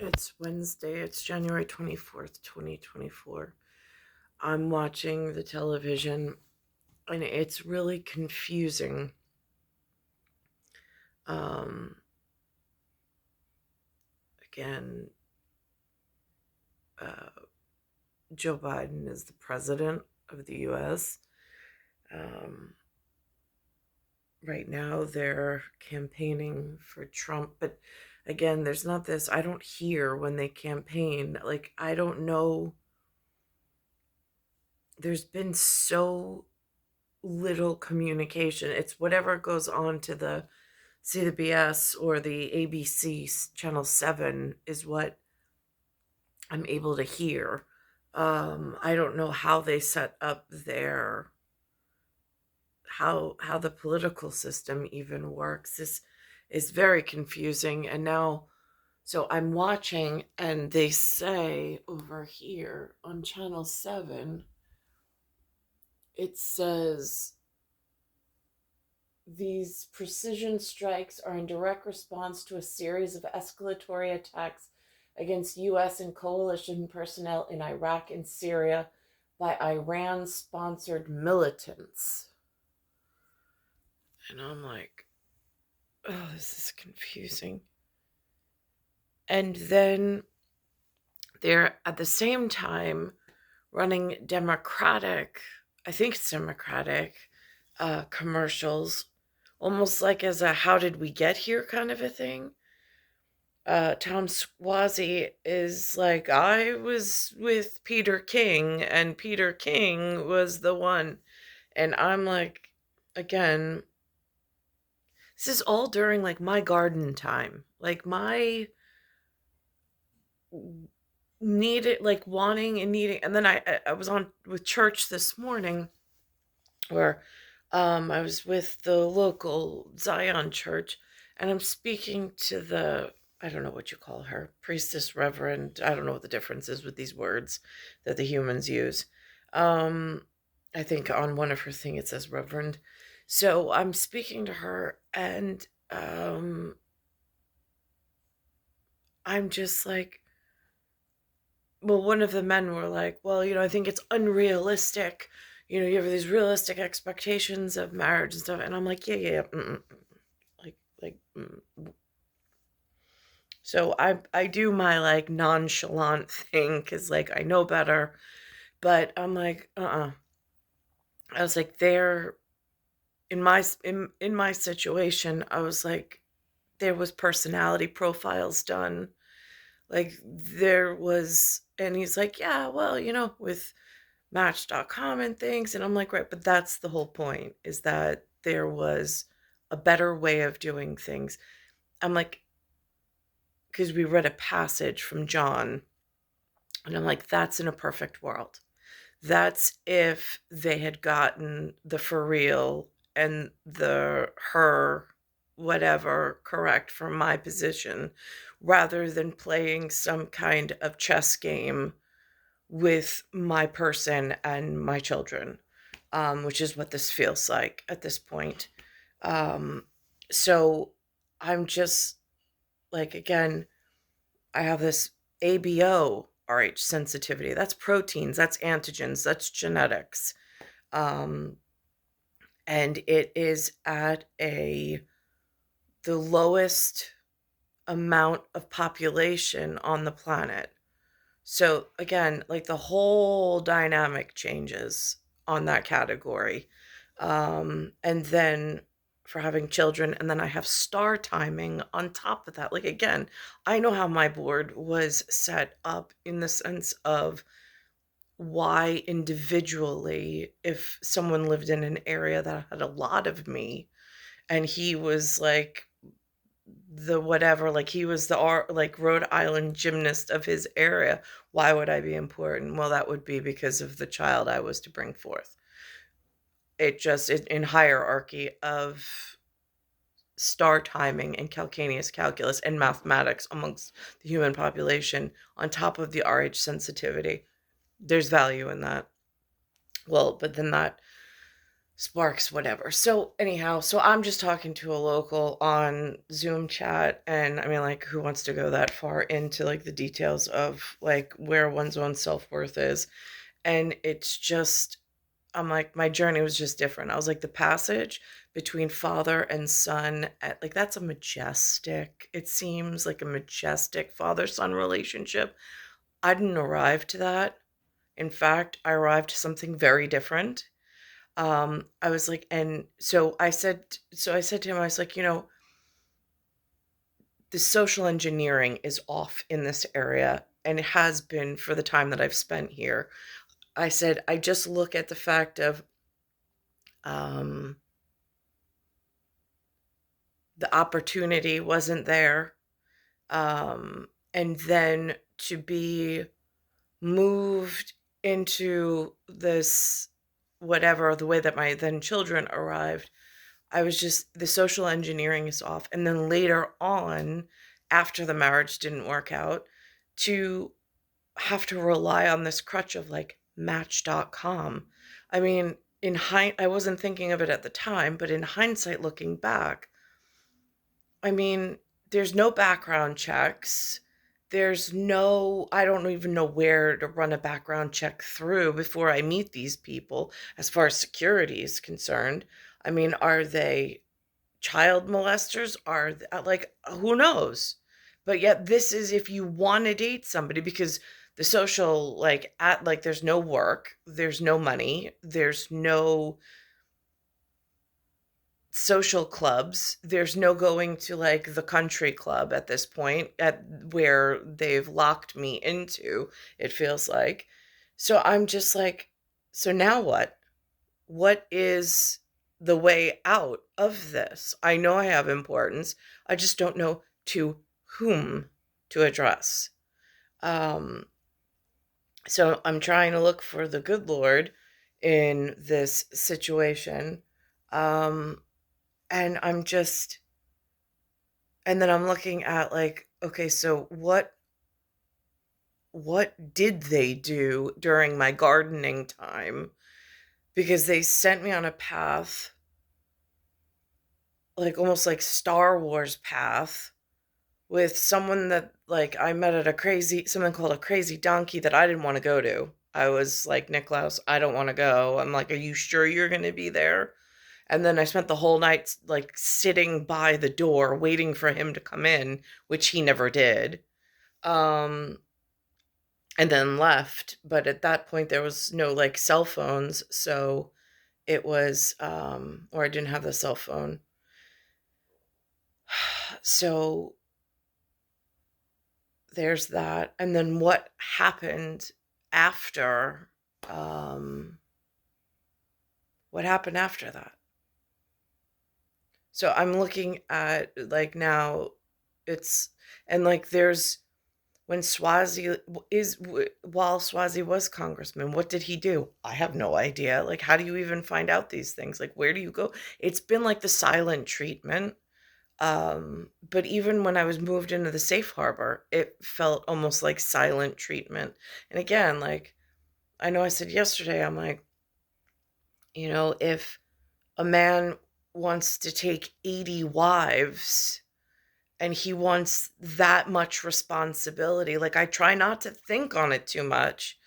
It's Wednesday. It's January 24th, 2024. I'm watching the television and it's really confusing. Um, again, uh, Joe Biden is the president of the US. Um, right now, they're campaigning for Trump, but again, there's not this. I don't hear when they campaign. Like, I don't know. There's been so little communication. It's whatever goes on to the CBS or the ABC channel 7 is what I'm able to hear. I don't know how they set up their how the political system even works. This is very confusing. And now, so I'm watching, and they say over here on channel 7, it says these precision strikes are in direct response to a series of escalatory attacks against U.S. and coalition personnel in Iraq and Syria by Iran sponsored militants. And I'm like, oh, this is confusing. And then they're at the same time running I think it's Democratic commercials, almost like as a how did we get here kind of a thing. Tom Suozzi is like, I was with Peter King, and Peter King was the one. And I'm like, again, this is all during like my garden time, like my needed, like wanting and needing. And then I was on with church this morning where I was with the local Zion church, and I'm speaking to the, I don't know what you call her, priestess, reverend. I don't know what the difference is with these words that the humans use. I think on one of her thing it says reverend. So I'm speaking to her, and I'm just like, well, one of the men were like, well, I think it's unrealistic. You have these realistic expectations of marriage and stuff. And I'm like, yeah. Like. So I do my like nonchalant thing because like I know better. But I'm like, I was like, there in my situation, I was like, there was personality profiles done. Like there was, and he's like, yeah, well, with Match.com and things. And I'm like, right, but that's the whole point, is that there was a better way of doing things. I'm like, because we read a passage from John, and I'm like, that's in a perfect world. That's if they had gotten the for real and the her whatever correct from my position, rather than playing some kind of chess game with my person and my children, which is what this feels like at this point. Um, so I'm just like, again, I have this ABO RH sensitivity. That's proteins, that's antigens, that's genetics. Um, and it is at the lowest amount of population on the planet. So again, like the whole dynamic changes on that category. And then for having children, and then I have star timing on top of that. Like again, I know how my board was set up in the sense of why individually, if someone lived in an area that had a lot of me, and he was like the whatever, like he was the like Rhode Island gymnast of his area, why would I be important? Well, that would be because of the child I was to bring forth. It just in hierarchy of star timing and calcaneus calculus and mathematics amongst the human population, on top of the RH sensitivity, there's value in that. Well, but then that sparks whatever. So anyhow, so I'm just talking to a local on Zoom chat, and I mean, like, who wants to go that far into like the details of like where one's own self-worth is? And it's just, I'm like, my journey was just different. I was like, the passage between father and son, like, that's a majestic, it seems like a majestic father-son relationship. I didn't arrive to that. In fact, I arrived to something very different. I was like, and so I said to him, I was like, the social engineering is off in this area, and it has been for the time that I've spent here. I said, I just look at the fact of, um, the opportunity wasn't there. And then to be moved into this, whatever, the way that my then children arrived, I was just, the social engineering is off. And then later on, after the marriage didn't work out, to have to rely on this crutch of like Match.com. I mean, I wasn't thinking of it at the time, but in hindsight, looking back, I mean, there's no background checks. I don't even know where to run a background check through before I meet these people as far as security is concerned. I mean, are they child molesters? Like, who knows? But yet this is if you want to date somebody, because the social, like, at like, there's no work, there's no money, there's no social clubs, there's no going to like the country club at this point, at where they've locked me into, it feels like. So I'm just like, so now what is the way out of this? I know I have importance. I just don't know to whom to address. Um, so I'm trying to look for the good Lord in this situation. Um, and I'm just, and then I'm looking at like, okay, so what did they do during my gardening time? Because they sent me on a path, like almost like Star Wars path, with someone that like I met at something called a crazy donkey that I didn't want to go to. I was like, Niklaus, I don't want to go. I'm like, are you sure you're going to be there? And then I spent the whole night like sitting by the door waiting for him to come in, which he never did. Um, and then left. But at that point, there was no like cell phones. So it was, or I didn't have the cell phone. So there's that. And then what happened after, um, what happened after that? So I'm looking at like now it's, and like there's, when while Suozzi was congressman, what did he do? I have no idea. Like, how do you even find out these things? Like, where do you go? It's been like the silent treatment. But even when I was moved into the safe harbor, it felt almost like silent treatment. And again, like, I know I said yesterday, I'm like, if a man wants to take 80 wives and he wants that much responsibility, like, I try not to think on it too much,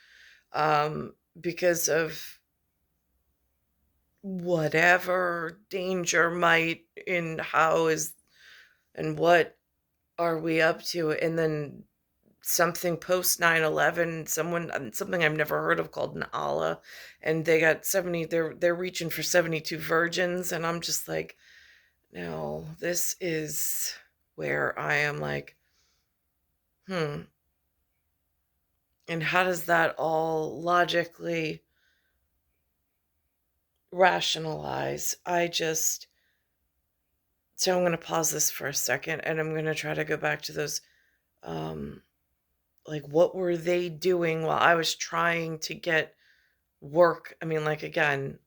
because of whatever danger might, in how is, and what are we up to, and then something post 9/11, something I've never heard of called an Allah, and they got 70, they're reaching for 72 virgins, and I'm just like, no, this is where I am like, and how does that all logically rationalize? So I'm going to pause this for a second, and I'm going to try to go back to those, um, like, what were they doing while I was trying to get work? I mean, like, again,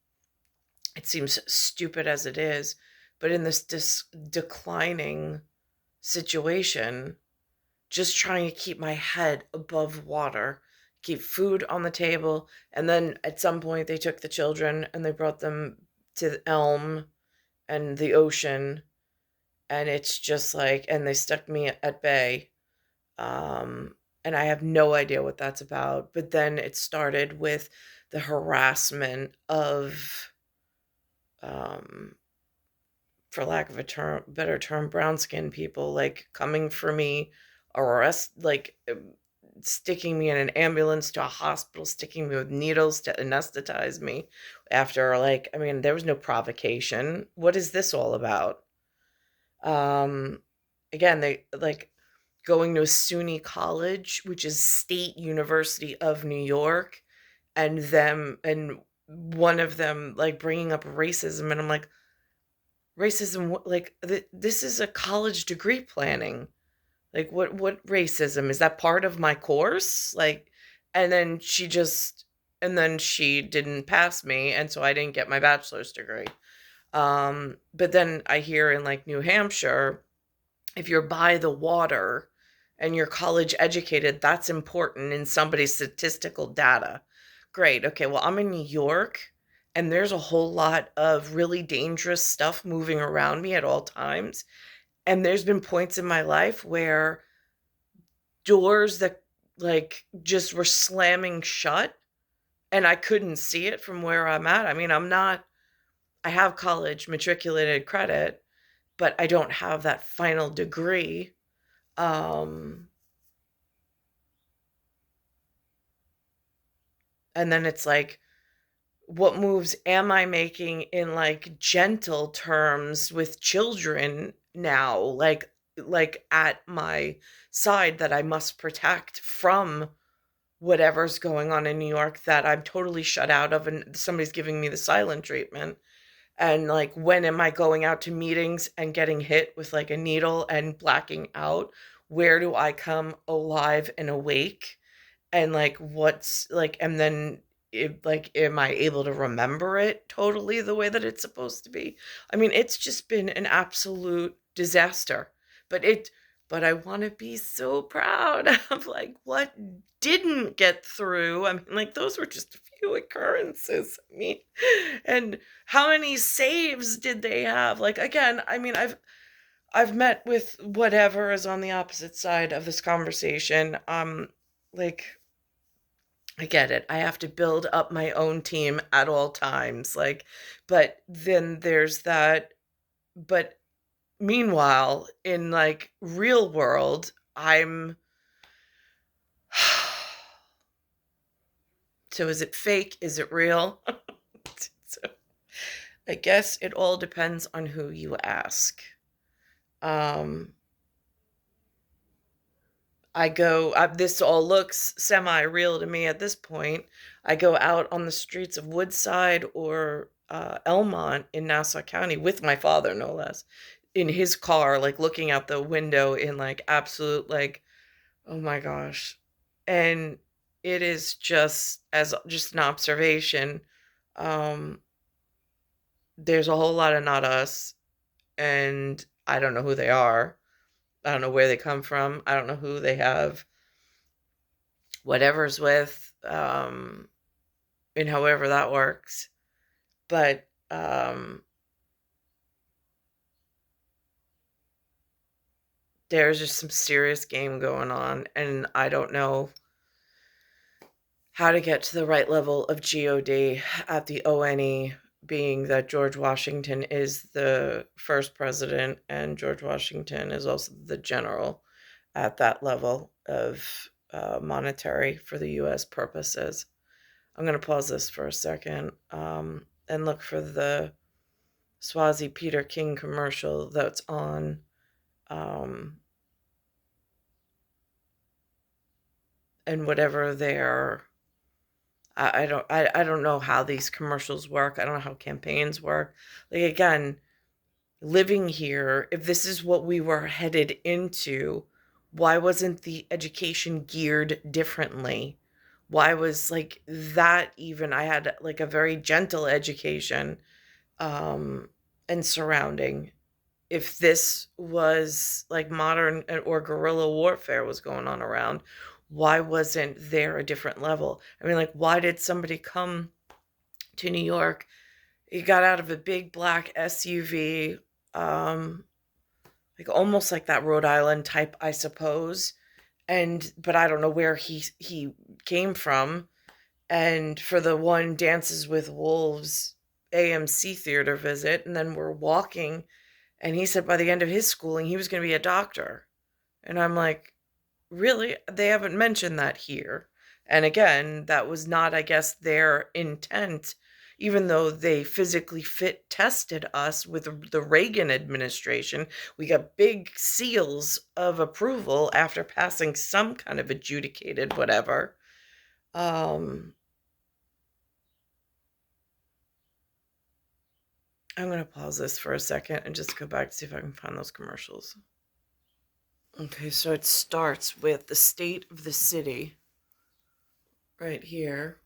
it seems stupid as it is, but in this declining situation, just trying to keep my head above water, keep food on the table. And then at some point, they took the children and they brought them to Elm and the ocean, and it's just like, and they stuck me at bay. And I have no idea what that's about. But then it started with the harassment of, um, for lack of a term, better term, brown skinned people, like coming for me, arrest, like sticking me in an ambulance to a hospital, sticking me with needles to anesthetize me after, like, I mean, there was no provocation. What is this all about? Um, Again, they like going to a SUNY college, which is State University of New York, and them and one of them like bringing up racism, and I'm like, racism? Like this is a college degree planning. Like what racism is that part of my course? Like, and then she didn't pass me, and so I didn't get my bachelor's degree. But then I hear in like New Hampshire, if you're by the water and you're college educated, that's important in somebody's statistical data. Great. Okay. Well, I'm in New York and there's a whole lot of really dangerous stuff moving around me at all times. And there's been points in my life where doors that like just were slamming shut and I couldn't see it from where I'm at. I mean, I have college matriculated credit, but I don't have that final degree. Um, and then it's like, what moves am I making in like gentle terms with children now? Like at my side that I must protect from whatever's going on in New York that I'm totally shut out of and somebody's giving me the silent treatment. And like, when am I going out to meetings and getting hit with like a needle and blacking out? Where do I come alive and awake? And like, what's like, and then like, am I able to remember it totally the way that it's supposed to be? I mean, it's just been an absolute disaster. But but I want to be so proud of like what didn't get through. I mean, like, those were just a few occurrences. I mean, and how many saves did they have? Like, again, I mean, I've met with whatever is on the opposite side of this conversation. Like, I get it. I have to build up my own team at all times. Like, but then there's that. But meanwhile, in like real world, I'm. So is it fake? Is it real? So I guess it all depends on who you ask. Um, this all looks semi-real to me at this point. I go out on the streets of Woodside or Elmont in Nassau County with my father, no less, in his car, like looking out the window in like absolute, like, oh my gosh. And it is just as just an observation. Um, there's a whole lot of not us, and I don't know who they are. I don't know where they come from. I don't know who they have whatever's with, and however that works. But there's just some serious game going on, and I don't know how to get to the right level of God at the ONE, being that George Washington is the first president and George Washington is also the general at that level of monetary for the U.S. purposes. I'm going to pause this for a second and look for the Suozzi Peter King commercial that's on. And whatever their, I don't know how these commercials work. I don't know how campaigns work. Like, again, living here, if this is what we were headed into, why wasn't the education geared differently? Why was like that even? I had like a very gentle education and surrounding. If this was like modern or guerrilla warfare was going on around, why wasn't there a different level? I mean, like, why did somebody come to New York He got out of a big black SUV, like almost like that Rhode Island type, I suppose. But I don't know where he came from. And for the one Dances with Wolves AMC theater visit, and then we're walking, and he said by the end of his schooling he was going to be a doctor. And I'm like, really? They haven't mentioned that here. And again, that was not, I guess, their intent, even though they physically fit tested us with the Reagan administration. We got big seals of approval after passing some kind of adjudicated whatever. I'm going to pause this for a second and just go back to see if I can find those commercials. Okay, so it starts with the state of the city right here.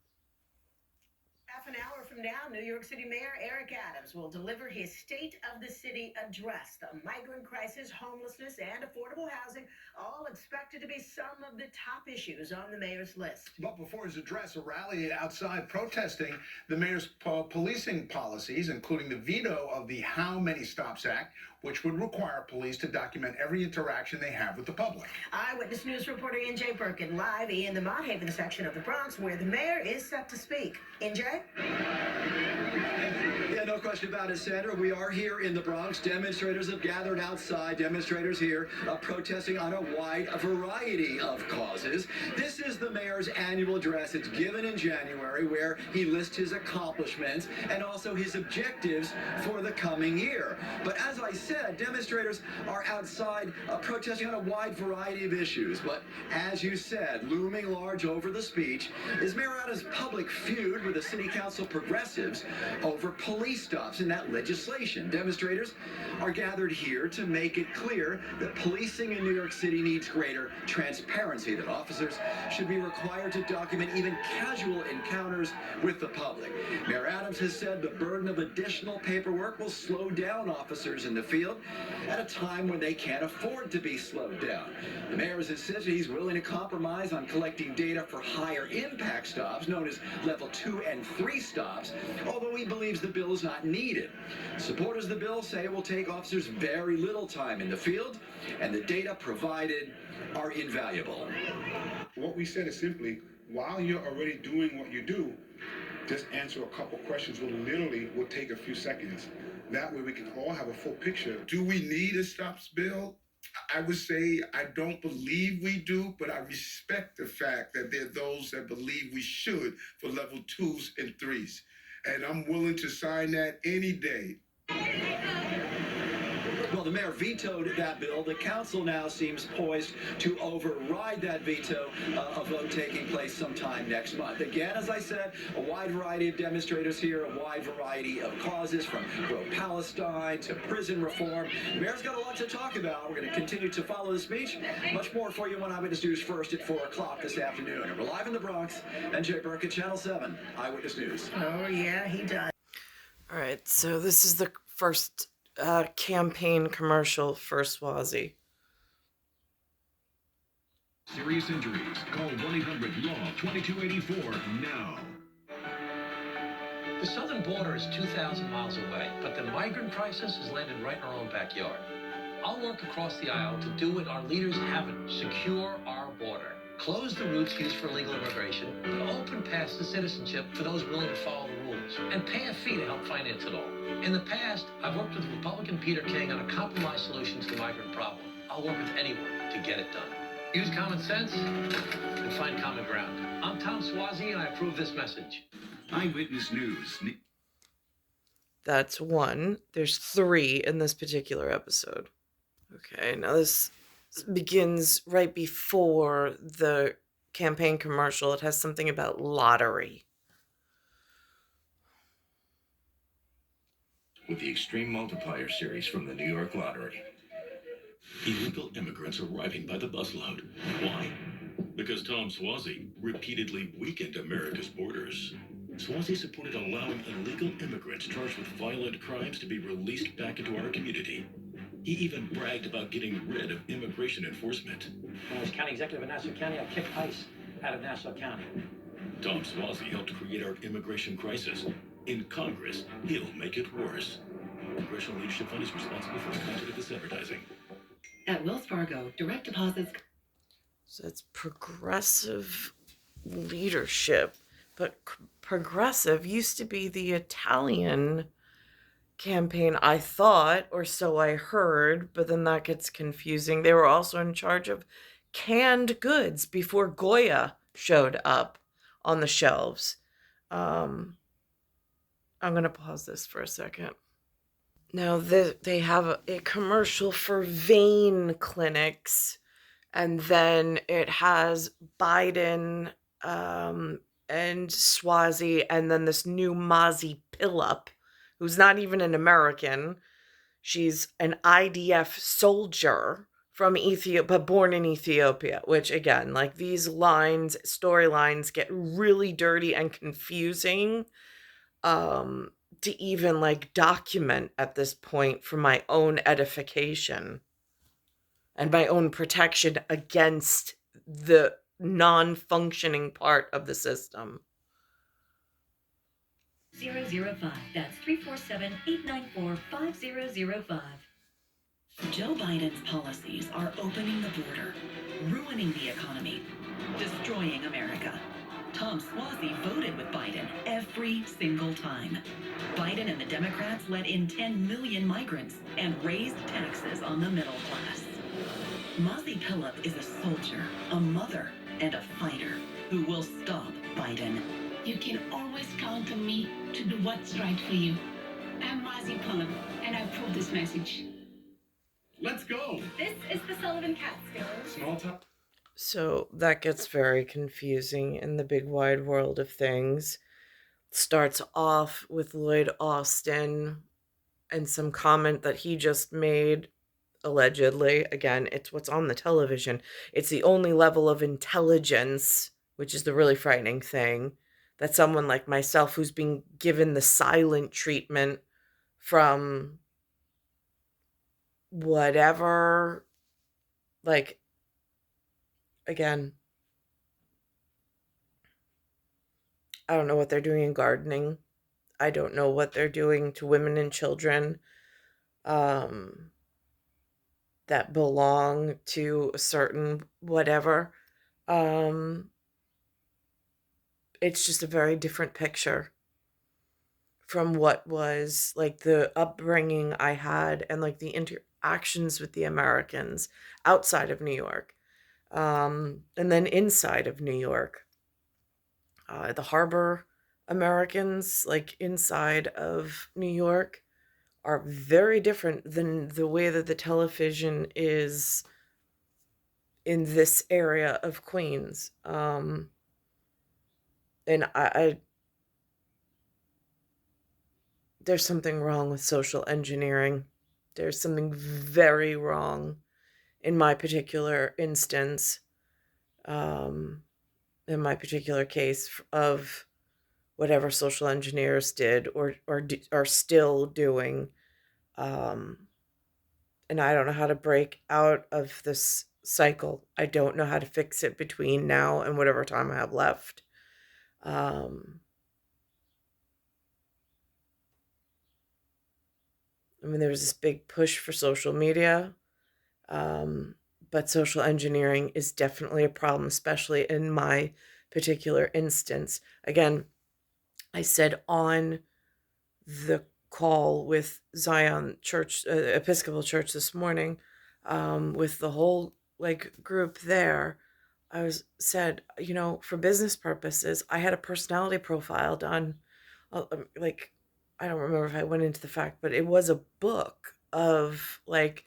Half an hour from now, New York City Mayor Eric Adams will deliver his State of the City address. The migrant crisis, homelessness, and affordable housing all expected to be some of the top issues on the mayor's list. But before his address, a rally outside protesting the mayor's policing policies, including the veto of the How Many Stops Act, which would require police to document every interaction they have with the public. Eyewitness News reporter NJ Birkin live in the Mott Haven section of the Bronx, where the mayor is set to speak. NJ? Yeah, no question about it, Sandra. We are here in the Bronx. Demonstrators have gathered outside. Demonstrators here protesting on a wide variety of causes. This is the mayor's annual address. It's given in January, where he lists his accomplishments and also his objectives for the coming year. But as I said, demonstrators are outside protesting on a wide variety of issues. But as you said, looming large over the speech is Mayor Adams' public feud with the city council progressives over police stops and that legislation. Demonstrators are gathered here to make it clear that policing in New York City needs greater transparency, that officers should be required to document even casual encounters with the public. Mayor Adams has said the burden of additional paperwork will slow down officers in the field at a time when they can't afford to be slowed down. The mayor has said he's willing to compromise on collecting data for higher impact stops, known as level 2 and 3 stops, although he believes the bill is not needed. Supporters of the bill say it will take officers very little time in the field, and the data provided are invaluable. What we said is simply, while you're already doing what you do, just answer a couple questions will take a few seconds. That way we can all have a full picture. Do we need a stops bill? I would say I don't believe we do, but I respect the fact that there are those that believe we should for level 2s and 3s. And I'm willing to sign that any day. Well, the mayor vetoed that bill. The council now seems poised to override that veto, a vote taking place sometime next month. Again, as I said, a wide variety of demonstrators here, a wide variety of causes, from pro-Palestine to prison reform. The mayor's got a lot to talk about. We're going to continue to follow the speech. Much more for you on Eyewitness News first at 4 o'clock this afternoon. And we're live in the Bronx. NJ Burke at Channel 7, Eyewitness News. Oh, yeah, he does. All right, so this is the first campaign commercial for Suozzi. Serious injuries. Call 1-800-LAW-2284 now. The southern border is 2,000 miles away, but the migrant crisis has landed right in our own backyard. I'll work across the aisle to do what our leaders haven't: secure our border, close the routes used for illegal immigration, and open paths to citizenship for those willing to follow the rules, and pay a fee to help finance it all. In the past, I've worked with Republican Peter King on a compromise solution to the migrant problem. I'll work with anyone to get it done. Use common sense and find common ground. I'm Tom Suozzi, and I approve this message. Eyewitness News. That's one. There's 3 in this particular episode. Okay, now this begins right before the campaign commercial. It has something about lottery. With the Extreme Multiplier series from the New York Lottery. Illegal immigrants arriving by the busload. Why? Because Tom Suozzi repeatedly weakened America's borders. Suozzi supported allowing illegal immigrants charged with violent crimes to be released back into our community. He even bragged about getting rid of immigration enforcement. When I was county executive in Nassau County, I kicked ICE out of Nassau County. Tom Suozzi helped create our immigration crisis. In Congress, he'll make it worse. Congressional Leadership Fund is responsible for the content of this advertising. At Wells Fargo, direct deposits. So it's progressive leadership. But progressive used to be the Italian campaign, I thought, or so I heard, but then that gets confusing. They were also in charge of canned goods before Goya showed up on the shelves. I'm going to pause this for a second. Now, they have a commercial for vein clinics, and then it has Biden and Suozzi, and then this new Mazi Pillup, who's not even an American. She's an IDF soldier from Ethiopia, but born in Ethiopia, which again, like these storylines get really dirty and confusing to even like document at this point for my own edification and my own protection against the non-functioning part of the system. 005. That's 347-894-5005. Joe Biden's policies are opening the border, ruining the economy, destroying America. Tom Suozzi voted with Biden every single time. Biden and the Democrats let in 10 million migrants and raised taxes on the middle class. Mazi Pillup is a soldier, a mother, and a fighter who will stop Biden. You can always count on me to do what's right for you. I'm Mazi Pillup, and I approve this message. Let's go. This is the Sullivan Catskills. Small talk. So that gets very confusing in the big wide world of things. Starts off with Lloyd Austin and some comment that he just made, allegedly. Again, it's what's on the television. It's the only level of intelligence, which is the really frightening thing, that someone like myself, who's being given the silent treatment from whatever, like, again, I don't know what they're doing in gardening. I don't know what they're doing to women and children that belong to a certain whatever. It's just a very different picture from what was like the upbringing I had and like the interactions with the Americans outside of New York, and then inside of New York. The harbor Americans, like inside of New York, are very different than the way that the television is in this area of Queens. And I there's something wrong with social engineering. There's something very wrong in my particular instance, in my particular case of whatever social engineers did or are still doing. And I don't know how to break out of this cycle. I don't know how to fix it between now and whatever time I have left. I mean, there was this big push for social media, but social engineering is definitely a problem, especially in my particular instance. Again, I said on the call with Zion Church, Episcopal Church this morning, with the whole like group there, I said, for business purposes, I had a personality profile done. Like, I don't remember if I went into the fact, but it was a book of like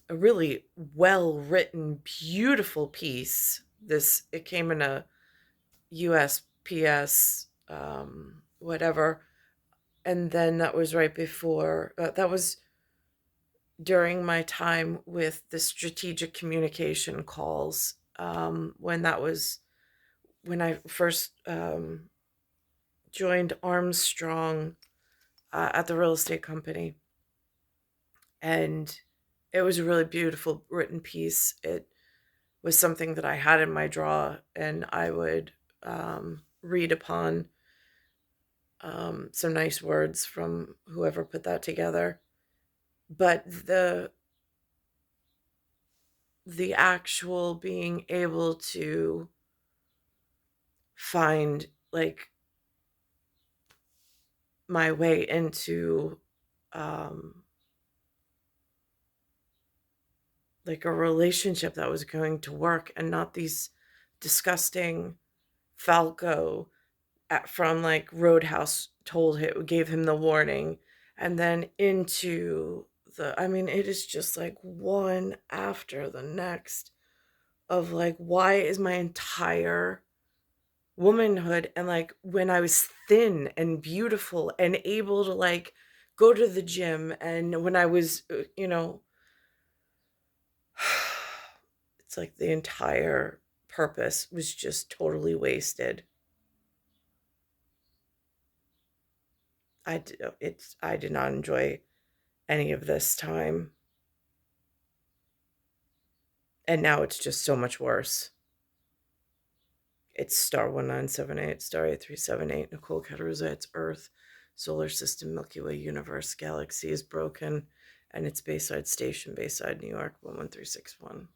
a really well written, beautiful piece. It came in a USPS, whatever. And then that was right before, that was during my time with the strategic communication calls, when I first joined Armstrong at the real estate company. And it was a really beautiful written piece. It was something that I had in my drawer and I would read upon some nice words from whoever put that together. But the actual being able to find like my way into like a relationship that was going to work and not these disgusting Falco from like Roadhouse gave him the warning, and then into I mean, it is just like one after the next of like, why is my entire womanhood, and like when I was thin and beautiful and able to like go to the gym, and when I was, it's like the entire purpose was just totally wasted. I did not enjoy any of this time. And now it's just so much worse. It's star 1978, star 8378, Nicole, Cattaruzza, it's Earth, solar system, Milky Way, universe, galaxy is broken, and it's Bayside Station, Bayside, New York, 11361.